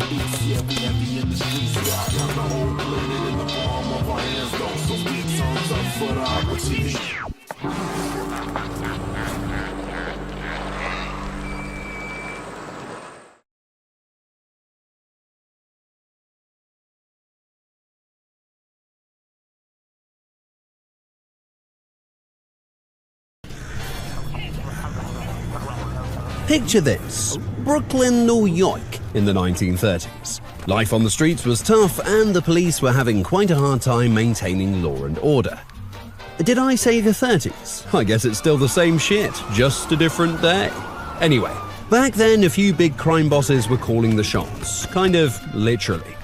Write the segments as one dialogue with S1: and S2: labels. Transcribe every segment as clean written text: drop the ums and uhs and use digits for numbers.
S1: beats. Yeah, we heavy in the streets. Yeah, got the whole planet in the palm of our hands, though. So big thumbs up for the opportunity.
S2: Picture this: Brooklyn, New York in the 1930s. Life on the streets was tough and the police were having quite a hard time maintaining law and order. Did I say the 30s? I guess it's still the same shit, just a different day. Anyway, back then a few big crime bosses were calling the shots, kind of literally.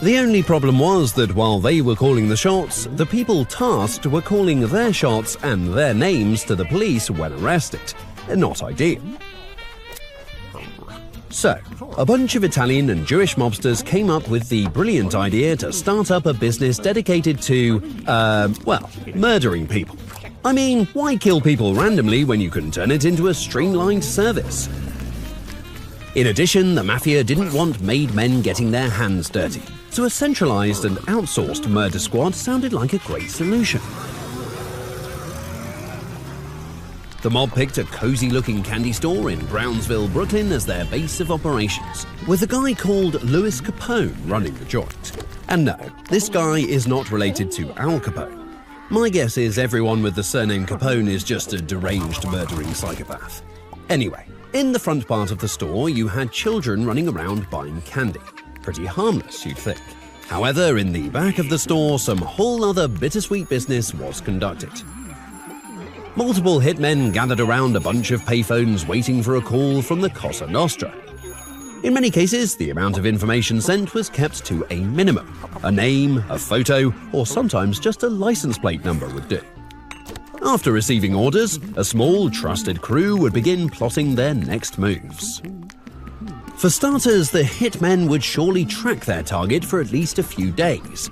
S2: The only problem was that while they were calling the shots, the people tasked were calling their shots and their names to the police when arrested. Not ideal. So, a bunch of Italian and Jewish mobsters came up with the brilliant idea to start up a business dedicated to, murdering people. I mean, why kill people randomly when you can turn it into a streamlined service? In addition, the mafia didn't want made men getting their hands dirty, so a centralized and outsourced murder squad sounded like a great solution. The mob picked a cozy-looking candy store in Brownsville, Brooklyn as their base of operations, with a guy called Louis Capone running the joint. And no, this guy is not related to Al Capone. My guess is everyone with the surname Capone is just a deranged murdering psychopath. Anyway, in the front part of the store, you had children running around buying candy. Pretty harmless, you'd think. However, in the back of the store, some whole other bittersweet business was conducted. Multiple hitmen gathered around a bunch of payphones waiting for a call from the Cosa Nostra. In many cases, the amount of information sent was kept to a minimum. A name, a photo, or sometimes just a license plate number would do. After receiving orders, a small, trusted crew would begin plotting their next moves. For starters, the hitmen would surely track their target for at least a few days.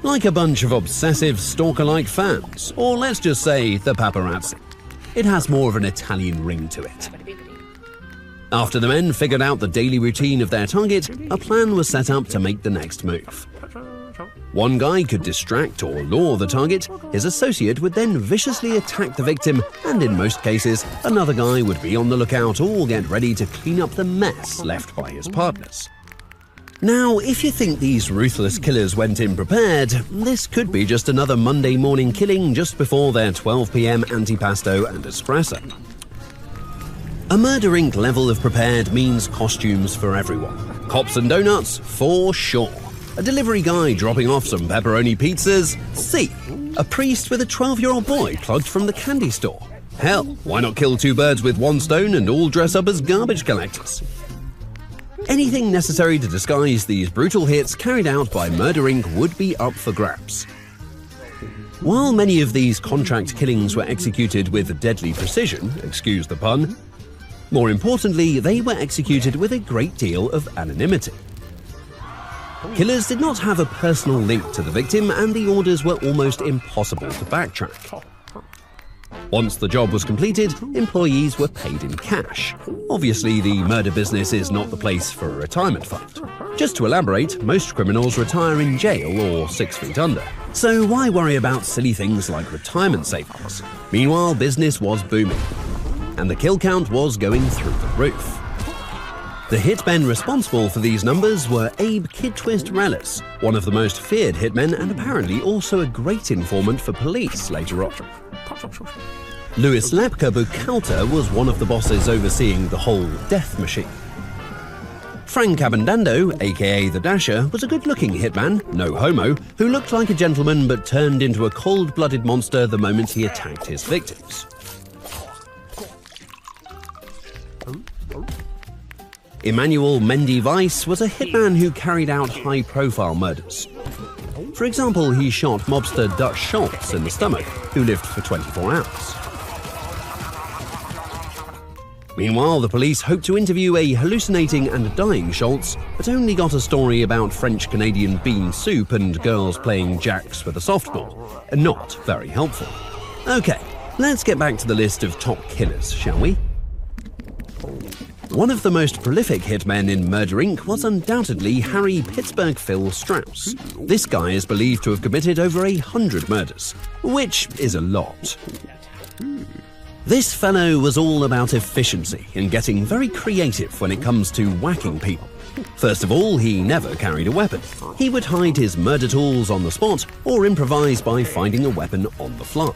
S2: Like a bunch of obsessive stalker-like fans, or let's just say the paparazzi. It has more of an Italian ring to it. After the men figured out the daily routine of their target, a plan was set up to make the next move. One guy could distract or lure the target, his associate would then viciously attack the victim, and in most cases, another guy would be on the lookout or get ready to clean up the mess left by his partners. Now, if you think these ruthless killers went in prepared, this could be just another Monday morning killing just before their 12 p.m. antipasto and espresso. A Murder Inc. level of prepared means costumes for everyone. Cops and donuts, for sure. A delivery guy dropping off some pepperoni pizzas, see. A priest with a 12-year-old boy plugged from the candy store. Hell, why not kill two birds with one stone and all dress up as garbage collectors? Anything necessary to disguise these brutal hits carried out by Murder Inc. would be up for grabs. While many of these contract killings were executed with deadly precision, excuse the pun, more importantly, they were executed with a great deal of anonymity. Killers did not have a personal link to the victim, and the orders were almost impossible to backtrack. Once the job was completed, employees were paid in cash. Obviously, the murder business is not the place for a retirement fund. Just to elaborate, most criminals retire in jail or 6 feet under. So why worry about silly things like retirement savings? Meanwhile, business was booming, and the kill count was going through the roof. The hitmen responsible for these numbers were Abe Kid Twist Relis, one of the most feared hitmen and apparently also a great informant for police later on. Louis Lepka Buchalter was one of the bosses overseeing the whole death machine. Frank Abendando, aka the Dasher, was a good-looking hitman, no homo, who looked like a gentleman but turned into a cold-blooded monster the moment he attacked his victims. Emmanuel Mendy Weiss was a hitman who carried out high-profile murders. For example, he shot mobster Dutch Schultz in the stomach, who lived for 24 hours. Meanwhile, the police hoped to interview a hallucinating and dying Schultz, but only got a story about French-Canadian bean soup and girls playing jacks with a softball. Not very helpful. Okay, let's get back to the list of top killers, shall we? One of the most prolific hitmen in Murder Inc. was undoubtedly Harry Pittsburgh Phil Strauss. This guy is believed to have committed over 100 murders, which is a lot. This fellow was all about efficiency and getting very creative when it comes to whacking people. First of all, he never carried a weapon. He would hide his murder tools on the spot or improvise by finding a weapon on the fly.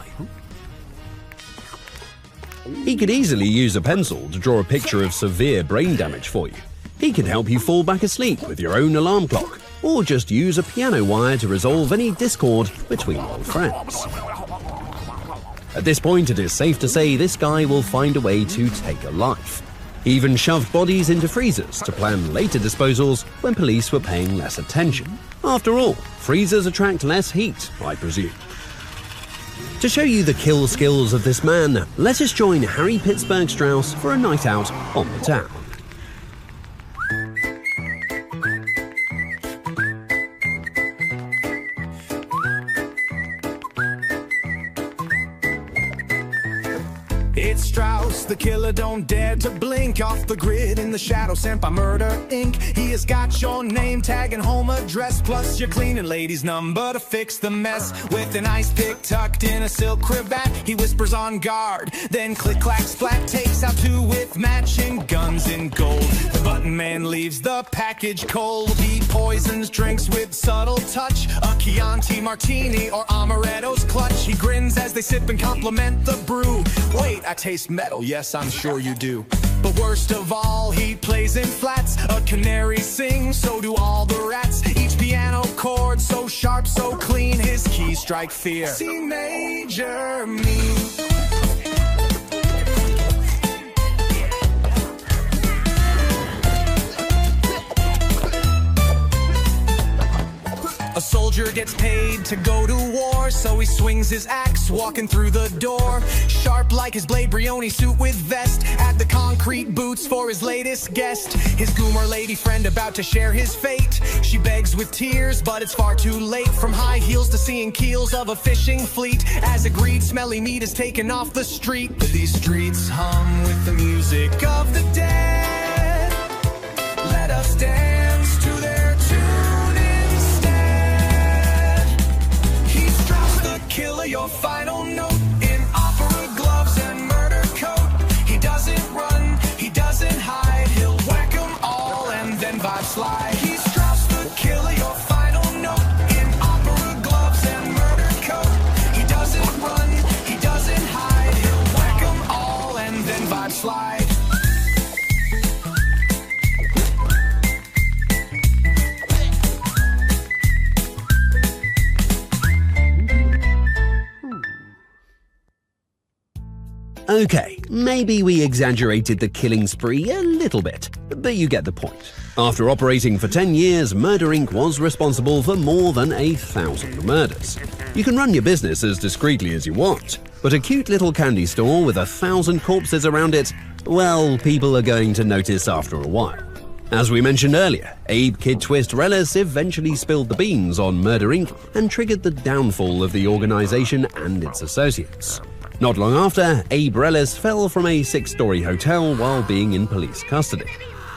S2: He could easily use a pencil to draw a picture of severe brain damage for you. He can help you fall back asleep with your own alarm clock, or just use a piano wire to resolve any discord between old friends. At this point, it is safe to say this guy will find a way to take a life. He even shoved bodies into freezers to plan later disposals when police were paying less attention. After all, freezers attract less heat, I presume. To show you the kill skills of this man, let us join Harry Pittsburgh Strauss for a night out on the town.
S3: It's Strauss, the killer, don't dare to blink. Off the grid in the shadow sent by Murder Inc. He has got your name tag and home address, plus your cleaning lady's number to fix the mess. With an ice pick tucked in a silk cravat, he whispers on guard, then click clack splat takes out two with matching guns in gold. The button man leaves the package cold. He poisons drinks with subtle touch, a Chianti martini or amaretto's clutch. He grins as they sip and compliment the brew. Wait, I taste metal, yes, I'm sure you do. But worst of all, he plays in flats. A canary sings, so do all the rats. Each piano chord so sharp, so clean, his keys strike fear. C major me. A soldier gets paid to go to war, so he swings his axe, walking through the door. Sharp like his blade, Brioni suit with vest. Add the concrete boots for his latest guest. His goomer lady friend about to share his fate. She begs with tears, but it's far too late. From high heels to seeing keels of a fishing fleet. As agreed, smelly meat is taken off the street. These streets hum with the music of the dead. Let us dance to their tune instead. He's Strauss the killer, your final note. In opera gloves and murder coat. He doesn't run, he doesn't hide. He'll whack 'em all and then vibe slide. He's Strauss the killer, your final note. In opera gloves and murder coat. He doesn't run, he doesn't hide. He'll whack 'em all and then vibe slide.
S2: Okay, maybe we exaggerated the killing spree a little bit, but you get the point. After operating for 10 years, Murder Inc. was responsible for more than 1,000 murders. You can run your business as discreetly as you want, but a cute little candy store with 1,000 corpses around it, well, people are going to notice after a while. As we mentioned earlier, Abe Kid Twist Relis eventually spilled the beans on Murder Inc. and triggered the downfall of the organization and its associates. Not long after, Abe Relis fell from a 6-story hotel while being in police custody.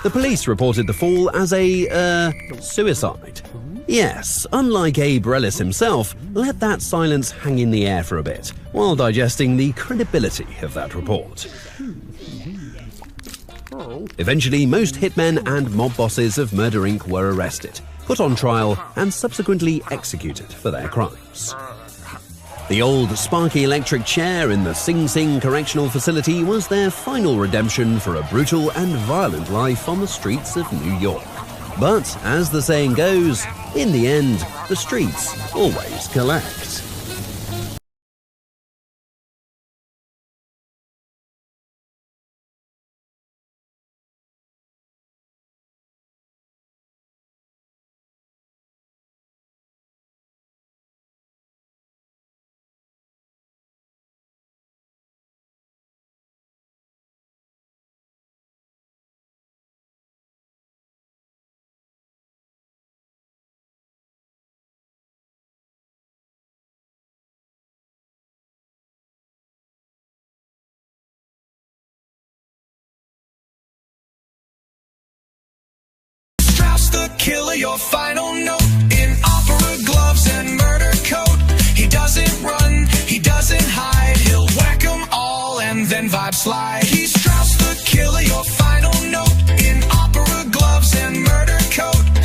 S2: The police reported the fall as a, suicide. Yes, unlike Abe Relis himself, let that silence hang in the air for a bit, while digesting the credibility of that report. Eventually, most hitmen and mob bosses of Murder Inc. were arrested, put on trial, and subsequently executed for their crimes. The old sparky electric chair in the Sing Sing Correctional Facility was their final redemption for a brutal and violent life on the streets of New York. But, as the saying goes, in the end, the streets always collect.
S3: your final note in opera gloves and murder coat. He doesn't run, he doesn't hide. He'll whack 'em all and then vibe slide.